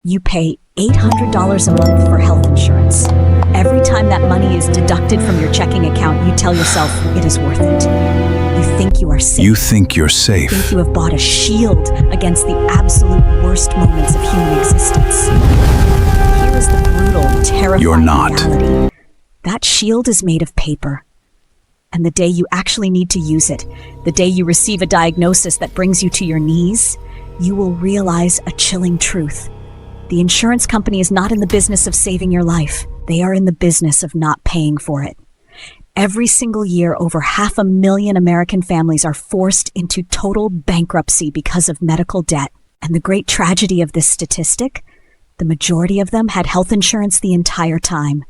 You pay $800 a month for health insurance. Every time that money is deducted from your checking account, you tell yourself it is worth it. You think you are safe. You think you're safe. You think you have bought a shield against the absolute worst moments of human existence. Here is the brutal, terrifying You're not. reality. That shield is made of paper. And the day you actually need to use it, the day you receive a diagnosis that brings you to your knees, you will realize a chilling truth. The insurance company is not in the business of saving your life. They are in the business of not paying for it. Every single year, over 500,000 American families are forced into total bankruptcy because of medical debt. And the great tragedy of this statistic, the majority of them had health insurance the entire time.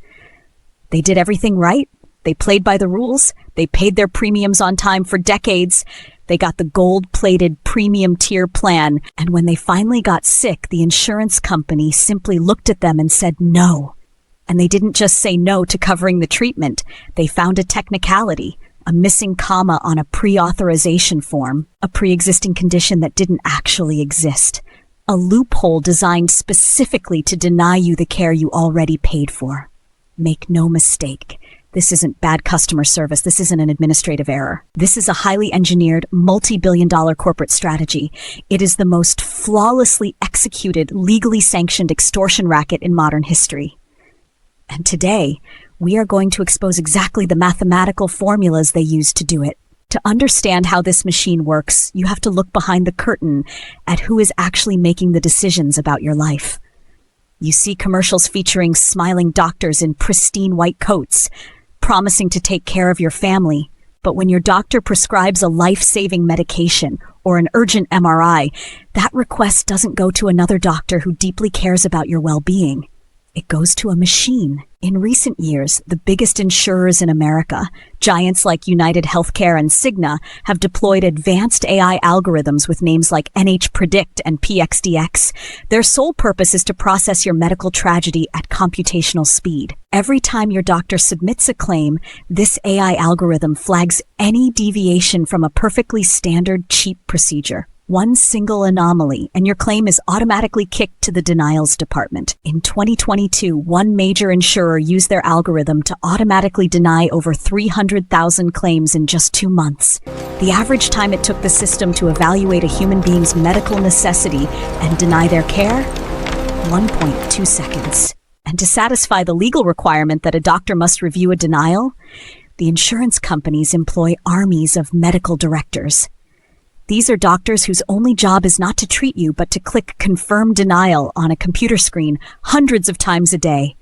They did everything right. They played by the rules. They paid their premiums on time for decades. They got the gold-plated premium tier plan. And when they finally got sick, the insurance company simply looked at them and said no. And they didn't just say no to covering the treatment. They found a technicality, a missing comma on a pre-authorization form, a pre-existing condition that didn't actually exist, a loophole designed specifically to deny you the care you already paid for. Make no mistake. This isn't bad customer service. This isn't an administrative error. This is a highly engineered, multi-billion-dollar corporate strategy. It is the most flawlessly executed, legally sanctioned extortion racket in modern history. And today, we are going to expose exactly the mathematical formulas they use to do it. To understand how this machine works, you have to look behind the curtain at who is actually making the decisions about your life. You see commercials featuring smiling doctors in pristine white coats, promising to take care of your family. But when your doctor prescribes a life-saving medication or an urgent MRI, that request doesn't go to another doctor who deeply cares about your well-being. It goes to a machine. In recent years, the biggest insurers in America, giants like United Healthcare and Cigna, have deployed advanced AI algorithms with names like NH-Predict and PXDX. Their sole purpose is to process your medical tragedy at computational speed. Every time your doctor submits a claim, this AI algorithm flags any deviation from a perfectly standard, cheap procedure. One single anomaly, and your claim is automatically kicked to the denials department. In 2022, one major insurer used their algorithm to automatically deny over 300,000 claims in just 2 months. The average time it took the system to evaluate a human being's medical necessity and deny their care? 1.2 seconds. And to satisfy the legal requirement that a doctor must review a denial, the insurance companies employ armies of medical directors. These are doctors whose only job is not to treat you, but to click confirm denial on a computer screen hundreds of times a day.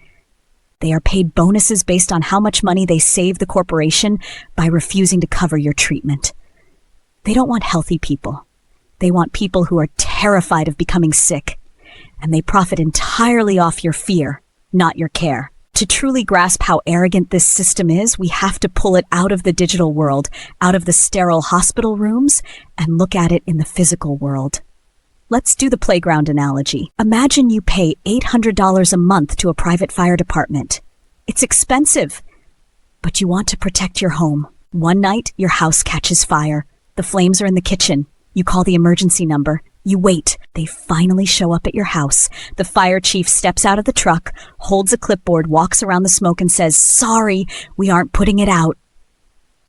They are paid bonuses based on how much money they save the corporation by refusing to cover your treatment. They don't want healthy people. They want people who are terrified of becoming sick. And they profit entirely off your fear, not your care. To truly grasp how arrogant this system is, we have to pull it out of the digital world, out of the sterile hospital rooms, and look at it in the physical world. Let's do the playground analogy. Imagine you pay $800 a month to a private fire department. It's expensive, but you want to protect your home. One night, your house catches fire. The flames are in the kitchen. You call the emergency number. You wait. They finally show up at your house. The fire chief steps out of the truck, holds a clipboard, walks around the smoke and says, "Sorry, we aren't putting it out."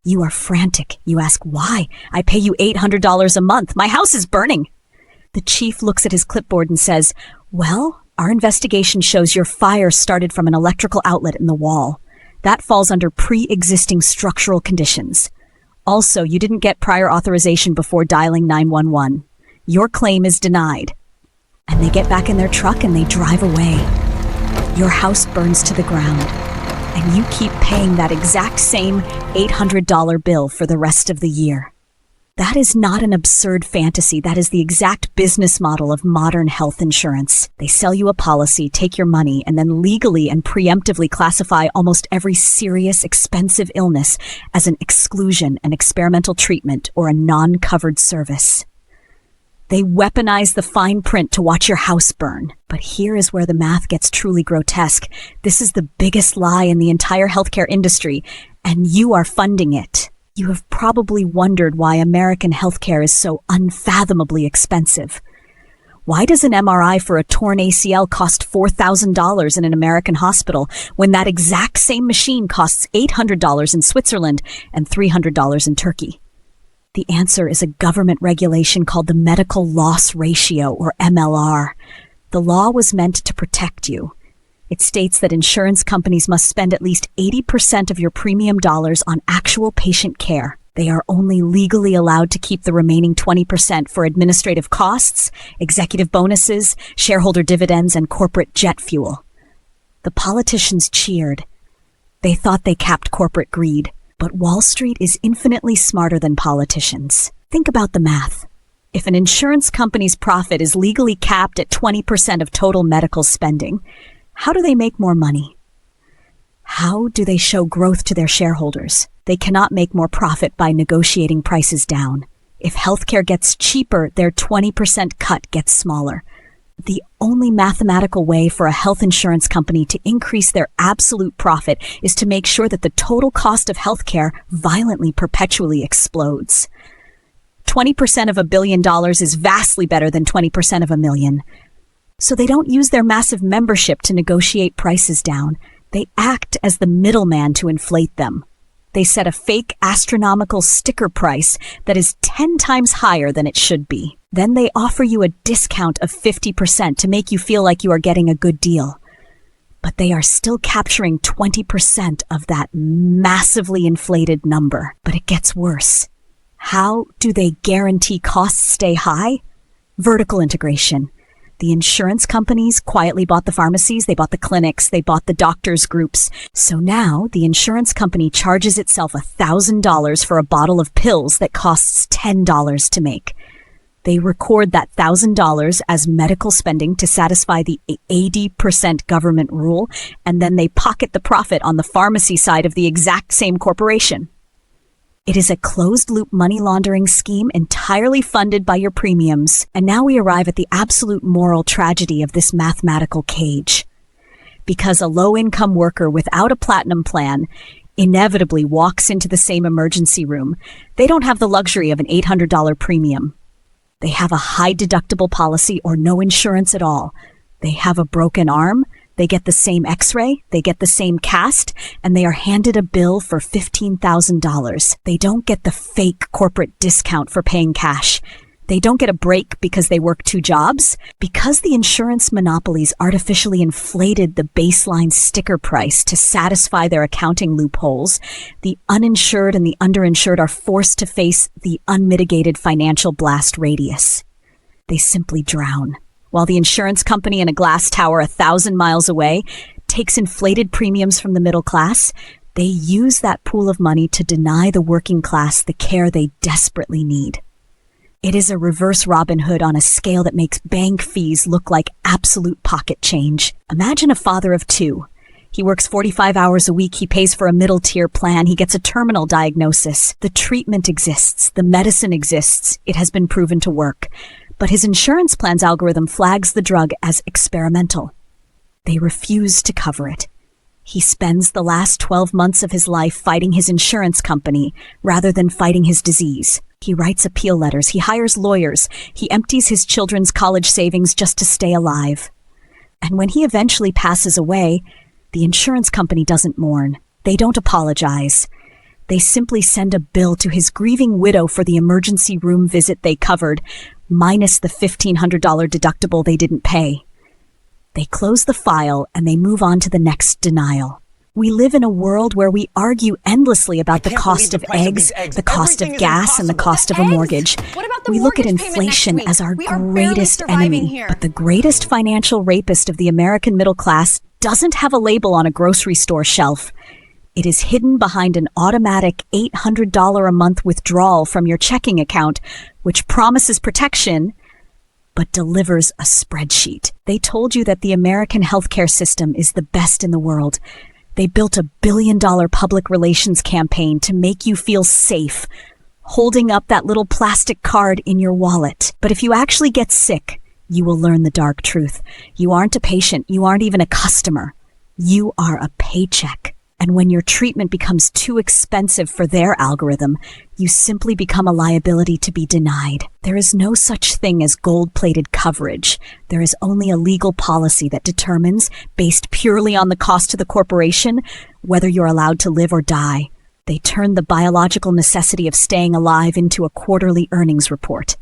You are frantic. You ask, "Why? I pay you $800 a month. My house is burning." The chief looks at his clipboard and says, "Well, our investigation shows your fire started from an electrical outlet in the wall. That falls under pre-existing structural conditions. Also, you didn't get prior authorization before dialing 911. Your claim is denied." And they get back in their truck and they drive away. Your house burns to the ground, and you keep paying that exact same $800 bill for the rest of the year. That is not an absurd fantasy. That is the exact business model of modern health insurance. They sell you a policy, take your money, and then legally and preemptively classify almost every serious, expensive illness as an exclusion, an experimental treatment, or a non-covered service. They weaponize the fine print to watch your house burn. But here is where the math gets truly grotesque. This is the biggest lie in the entire healthcare industry, and you are funding it. You have probably wondered why American healthcare is so unfathomably expensive. Why does an MRI for a torn ACL cost $4,000 in an American hospital when that exact same machine costs $800 in Switzerland and $300 in Turkey? The answer is a government regulation called the Medical Loss Ratio, or MLR. The law was meant to protect you. It states that insurance companies must spend at least 80% of your premium dollars on actual patient care. They are only legally allowed to keep the remaining 20% for administrative costs, executive bonuses, shareholder dividends, and corporate jet fuel. The politicians cheered. They thought they capped corporate greed, but Wall Street is infinitely smarter than politicians. Think about the math. If an insurance company's profit is legally capped at 20% of total medical spending, how do they make more money? How do they show growth to their shareholders? They cannot make more profit by negotiating prices down. If healthcare gets cheaper, their 20% cut gets smaller. The only mathematical way for a health insurance company to increase their absolute profit is to make sure that the total cost of healthcare violently perpetually explodes. 20% of $1 billion is vastly better than 20% of $1 million. So they don't use their massive membership to negotiate prices down. They act as the middleman to inflate them. They set a fake astronomical sticker price that is 10 times higher than it should be. Then they offer you a discount of 50% to make you feel like you are getting a good deal. But they are still capturing 20% of that massively inflated number. But it gets worse. How do they guarantee costs stay high? Vertical integration. The insurance companies quietly bought the pharmacies, they bought the clinics, they bought the doctors' groups. So now the insurance company charges itself $1,000 for a bottle of pills that costs $10 to make. They record that $1,000 as medical spending to satisfy the 80% government rule, and then they pocket the profit on the pharmacy side of the exact same corporation. It is a closed-loop money laundering scheme entirely funded by your premiums. And now we arrive at the absolute moral tragedy of this mathematical cage. Because a low-income worker without a platinum plan inevitably walks into the same emergency room, they don't have the luxury of an $800 premium. They have a high-deductible policy or no insurance at all. They have a broken arm. They get the same x-ray, they get the same cast, and they are handed a bill for $15,000. They don't get the fake corporate discount for paying cash. They don't get a break because they work 2 jobs. Because the insurance monopolies artificially inflated the baseline sticker price to satisfy their accounting loopholes, the uninsured and the underinsured are forced to face the unmitigated financial blast radius. They simply drown. While the insurance company in a glass tower 1,000 miles away takes inflated premiums from the middle class, they use that pool of money to deny the working class the care they desperately need. It is a reverse Robin Hood on a scale that makes bank fees look like absolute pocket change. Imagine a father of 2. He works 45 hours a week, he pays for a middle-tier plan, he gets a terminal diagnosis. The treatment exists, the medicine exists, it has been proven to work. But his insurance plan's algorithm flags the drug as experimental. They refuse to cover it. He spends the last 12 months of his life fighting his insurance company rather than fighting his disease. He writes appeal letters, he hires lawyers, he empties his children's college savings just to stay alive. And when he eventually passes away, the insurance company doesn't mourn. They don't apologize. They simply send a bill to his grieving widow for the emergency room visit they covered, minus the $1,500 deductible they didn't pay. They close the file and they move on to the next denial. We live in a world where we argue endlessly about the cost of eggs, the cost of gas, and the cost of a mortgage. We look at inflation as our greatest enemy, but the greatest financial rapist of the American middle class doesn't have a label on a grocery store shelf. It is hidden behind an automatic $800 a month withdrawal from your checking account, which promises protection, but delivers a spreadsheet. They told you that the American healthcare system is the best in the world. They built a billion-dollar public relations campaign to make you feel safe, holding up that little plastic card in your wallet. But if you actually get sick, you will learn the dark truth. You aren't a patient. You aren't even a customer. You are a paycheck. And when your treatment becomes too expensive for their algorithm, you simply become a liability to be denied. There is no such thing as gold-plated coverage. There is only a legal policy that determines, based purely on the cost to the corporation, whether you're allowed to live or die. They turned the biological necessity of staying alive into a quarterly earnings report.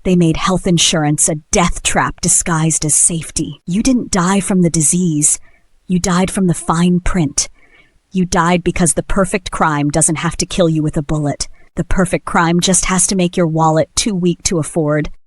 They made health insurance a death trap disguised as safety. You didn't die from the disease. You died from the fine print. You died because the perfect crime doesn't have to kill you with a bullet. The perfect crime just has to make your wallet too weak to afford.